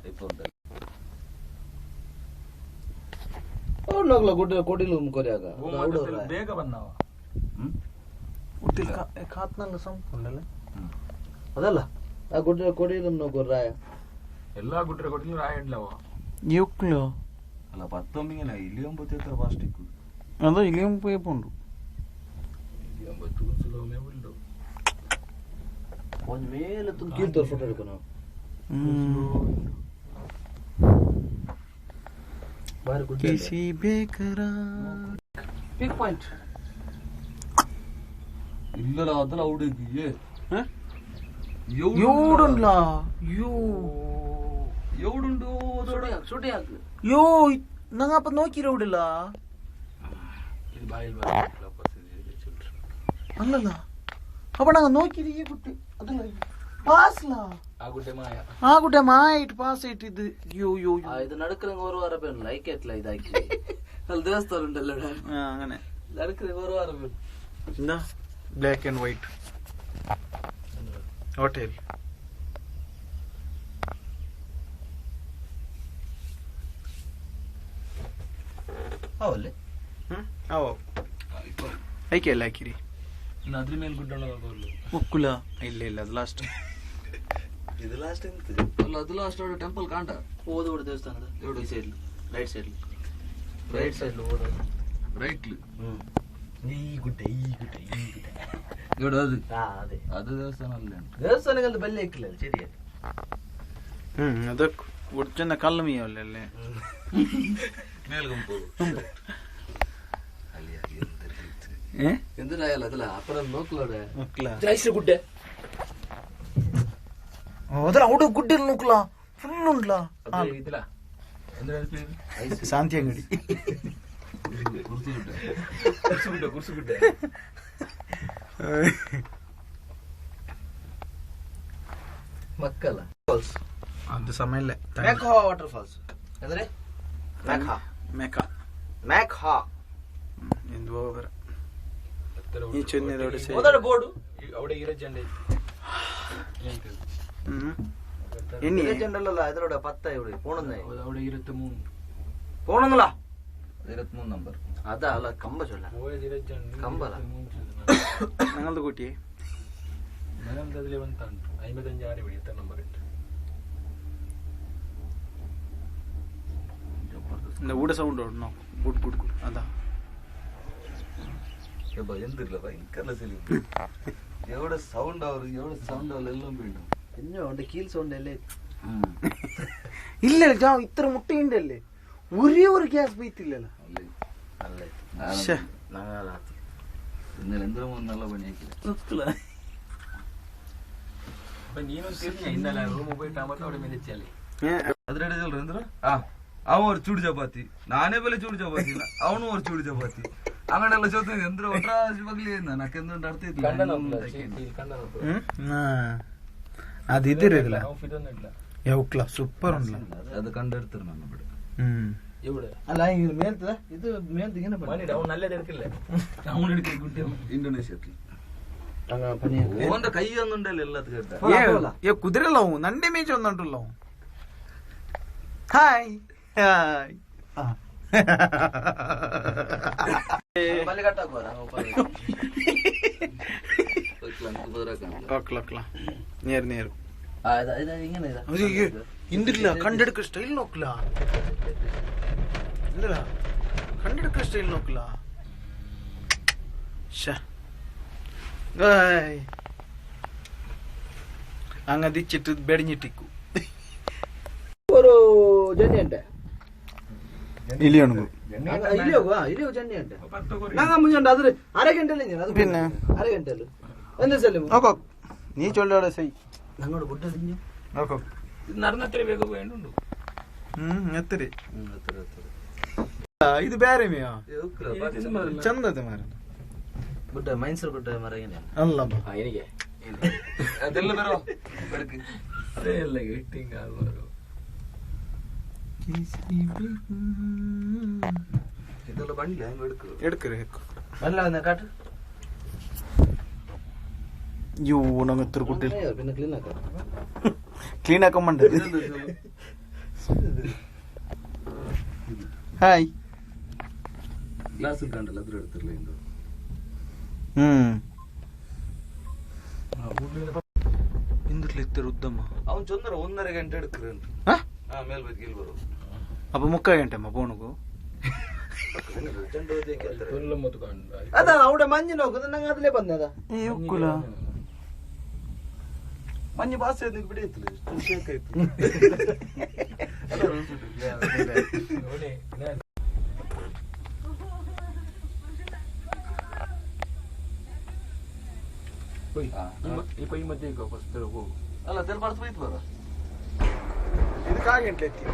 ഇപ്പൊ ഉണ്ട് ಬೇಗ ಬಂದವ ಕಾತ್ನಲ್ಲ ಸಂಪುಂಡಲ್ಲ ಅದಲ್ಲ ಆ ಕೊಡಿಲು ರಾಯ ಎಲ್ಲಾ ಗುಡ್ರೆ ಕೊಟ್ಟಿಲ್ಲ ರಾಯ ಇಡ್ಲವ യുക്ലോ അല്ല 19 ഇലിയൊമ്പത്തി എത്ര പ്ലാസ്റ്റിക് അതോ ഇലിയും പോയപ്പോണ്ട് ಒಂದ್ ಮೇಲೆ ಕೀರ್ತ ಫೋಟೋ ಹಿಡ್ಕೊ ಬಾರಿ ಗುಡ್ ಕಿಸಿ ಬೇಕರಾರ್ ಪಿಕ್ ಪಾಯಿಂಟ್ ഇല്ലല്ലോ അതല്ല അവിടേക്ക് എവിടുണ്ടല്ല എവിടുണ്ടോ ಶೂಟಿಂಗ್ ಹಾಕು യോ ನಂಗ ಅಪ್ಪ നോക്കിര എവിടില്ല ಅಲ್ಲಲ್ಲ ಅಪ್ಪ ನಂಗ നോക്കിര ಈ ಗುಟ್ಟಿ ಅದಲ್ಲ ಪಾಸ್ಲ ಆ ಗುಡ್ಡೆ ಮಾಯಿಟ್ ಪಾಸ್ ಇಟ್ಟಿದ್ದು യോ യോ ഇത് നടക്കുന്ന ഒരു വാരം പേര് ലൈക്ക് ആയിട്ടില്ല ഇതാക്കി ಅಲ್ಲಿ ದೇವಸ್ಥಾನ ಉಂಟಲ್ಲ അങ്ങനെ നടക്കുന്ന ഒരു വാരം പേര് എന്താ ബ്ലാക്ക് ആൻഡ് വൈറ്റ് ഹോട്ടൽ ಅವಲ್ಲೇ ಅವೋ ಐಕೆಲ್ಲ ಹಾಕಿರಿ ಅದ್ರ ಮೇಲೆ ಗುಡ್ಡ ಉಕ್ಕುಲ ಇಲ್ಲ ಇಲ್ಲ ಅದು ಲಾಸ್ಟ್ ಇದು ಲಾಸ್ಟ್ ಎಂತ ಅಲ್ಲ ಅದು ಲಾಸ್ಟ್ ಟೆಂಪಲ್ ಕಾಂಟ ಓದೋಡು ದೇವಸ್ಥಾನದ ಈ ಸೈಡ್ ರೈಟ್ ಸೈಡ್ ಓದೋದು റൈറ്റ് ಈ ಗುಡ್ಡೆ ഇവിടെ അത് ಅದೇ അത് ദിവസമല്ലേ ದೇವಸ್ಥಾನಕ್ಕೆ ಬೆಲ್ಲ ಇಕ್ಕಿಲ್ಲ ശരിയാ ಅದಕ್ಕೆ ಒಡ್ಚನ್ನ ಕಲ್ಲು ಮೀಯಲ್ಲೇ മേൽകൊമ്പ് എന്തിനായാലും അതല്ല അപ്പുറം നോക്കലോടെ ಮುಕ್ಲ ಗುಡ್ಡೆ ಅದಲ್ಲ ಅವಡು ಗುಡ್ಡೆ ನೋಕ್ಲ ಫುಲ್ ಉಂಡ್ಲ ಇದಿಲ್ಲ ಶಾಂತಿ ಅಂಗಡಿ ಕುರ್ಸುಗುಡ್ಡೆ ಮಕ್ಕಳ ಫಾಲ್ಸ್ ಅದು ಸಮಯ ಇಲ್ಲ ಮ್ಯಾಕ್ಹಾ ವಾಟರ್ ಫಾಲ್ಸ್ ಅಂದ್ರೆ ಮ್ಯಾಕ್ಹಾ ಎಂದು ಹೋಗಬರ ಈ ಚೆನ್ನೈದೋಡು ಮೊದಲ ಬೋರ್ಡು അവിടെ ഇരച്ചണ്ടേ ಎಣ್ಣೆ ചെണ്ടല്ല ഇതിലൂടെ 10 ഇവിടെ പോണെന്നേ അവിടെ 23 പോണെന്നല്ല 23 നമ്പർ അതാ അല്ല കമ്പ ചൊല്ല കമ്പല ഞങ്ങളുടെ കൂട്ടി ഞങ്ങളുടെ അതിലെ വന്നിട്ടുണ്ട് 55 ആറ് ഇവിടെ എത്ര നമ്പർ ഉണ്ട് ಊಟ ಸೌಂಡ್ ನೋಡು ಗುಡ್ ಗುಡ್ ಗುಡ್ ಅದ എന്തില്ല ഭയങ്കര എവിടെ സൗണ്ട് അവർ എവിടെ സൗണ്ട് അവർ എല്ലാം വീണ്ടും പിന്നെ ഉണ്ട് കീൽ സൗണ്ട് അല്ലേ ഇല്ല ഇത്ര മുട്ടയുണ്ടല്ലേ ഒരേ ഒരു ഗ്യാസ് ബൈത്തില്ലല്ലോ ഇന്നലെ എന്തിനും നല്ല പണിയാക്കില്ല അപ്പൊ നീನು ತಿರ್ಗಿ ಇನ್ನಲ್ಲ ರೂಮ್ ಹೋಗಿ ಟಮಾಟೋ അവിടെ മെതിച്ചാലേ അതിനിടെ ചൊല്ലുന്ന അവൻ ഒരു ചൂട് ചപ്പാത്തി നാനേ പോലെ ചൂട് ചപ്പാത്തി അവനും ഒരു ചൂട് ചപ്പാത്തി അങ്ങനെയുള്ള ചോദ്യം എന്തൊരു ഒട്ടാശുപത്രി നക്കെന്തുകൊണ്ട് ಅದು ಇದ್ದಿರಲಿಲ್ಲ ಯಾವಕ್ಲ ಸೂಪರ್ ಉಂಡ್ಲ അത് കണ്ടെടുത്തിരുന്നു നമ്മുടെ ഇവിടെ അല്ല ഇത് മേൽത്തದ ഇത് മേൽത്ത് ഇങ്ങനെ പണിയുടെ അവൻ നല്ലത് എടുക്കില്ല അവൻ എടുക്കില്ല കുട്ടി ഇന്തോനേഷ്യത്തിൽ പണി ഓന്റെ കൈ ഒന്നുണ്ടല്ലോ എല്ലാത്തും കേട്ട ಕುದುರೆಲ್ಲ ಅವು ನಂಡೆ ಮೇಚ ಒಂದುಂಟಲ್ಲ ಅವು ಹಾಯ್ ಹಾಯ್ ಬಲ್ಲಿ ಕಟ್ಟಾಕುವ നേര് നേര് ഇങ്ങനെ ഇന്ദില്ല കണ്ടെടുക്ക സ്റ്റൈൽ നോക്കില്ല ഇന്ദില്ല കണ്ടെടുക്ക സ്റ്റൈൽ നോക്കില്ല അങ്ങതിച്ചിട്ട് ಬೆಡഞ്ഞിട്ടിക്കു ഒരു ജന്നി ഉണ്ട് ഇലിയണു ഇലിയോ ജന്നി ഉണ്ട് ഞങ്ങൾ മുന്നുണ്ട് അതൊരു അര ഗಂಟೆಲಿ അത് പിന്നെ അര ഗಂಟೆಲು എന്താ ചെല്ലും നോക്കോ നീ ചൊല്ലോടെ സൈ ഞങ്ങളുടെ ഗുഡ തിഞ്ഞു നോക്കോ ഇത് നടന്നത്ര വേഗം വേണ്ടുണ്ടു എത്തിരി ಇದು ಬೇರೆ ಮೇಯ ಚಂದದ ಮಾರ ಗುಡ್ಡ ಮೈನ್ಸರ್ ಗುಡ್ಡ ಮರ ಏನೇ ಅಲ್ಲಮ್ಮ എനിക്ക് ಅದೆಲ್ಲ ಬರೋ ಅದೇ ಎಲ್ಲ ಗೆಟ್ಟಿಂಗ್ ಆಗೋರು ಇದೆಲ್ಲ ಬಂಡಿಲ್ಲ ಹೆಂಗ್ എടുക്കുക എടുക്കರೆ അല്ല വന്ന കാട്ട് യോ ನಂಗೆ ಎತ್ತರ ಕೊಟ್ಟಿಲ್ಲ പിന്നെ ക്ലീൻ ആക്കാം ಕ್ಲೀನ್ ಹಾಕೊಂಬಂಡ ಹಾಯ್. ಗ್ಲಾಸ್ ಕಂಡಲ್ಲ ಅದ್ರ എടുത്തില്ല ಇಂದು ಇಂದ್ರಲಿತ್ತರ ಉದ್ದಮ್ಮ ಅವನ್ ಚಂದ್ರ 1.5 ಗಂಟೆ എടുക്കറ ಮೇಲ್ ಬೈಕ್ ಇಲ್ಲಿ ಬರು ಅಪ್ಪ 3 ಗಂಟೆ ಅಮ್ಮ ಪೋಣಗು ಅದ അവിടെ മഞ്ഞ് നോക്കുന്നത് ನಂಗೆ അതിലೇ ಬಂದದ ಏ ಉಕ್ಕುಲ ಮಂಜು ಬಾಸ್ ನಿಂಗೆ ಬಿಡಿಯತ್ತಿಲ್ಲ ಶೇಕ್ ಆಯ್ತು ಈ ಮಧ್ಯೆ ಈಗ ಫಸ್ಟ್ ಹೋಗು ಅಲ್ಲ ತೆಲ್ ಬರ್ತ ಬೈತ್ ಬರ ಇದಕ್ಕಾಗಿ ಎಂಟ್ಲೆತ್ತಿ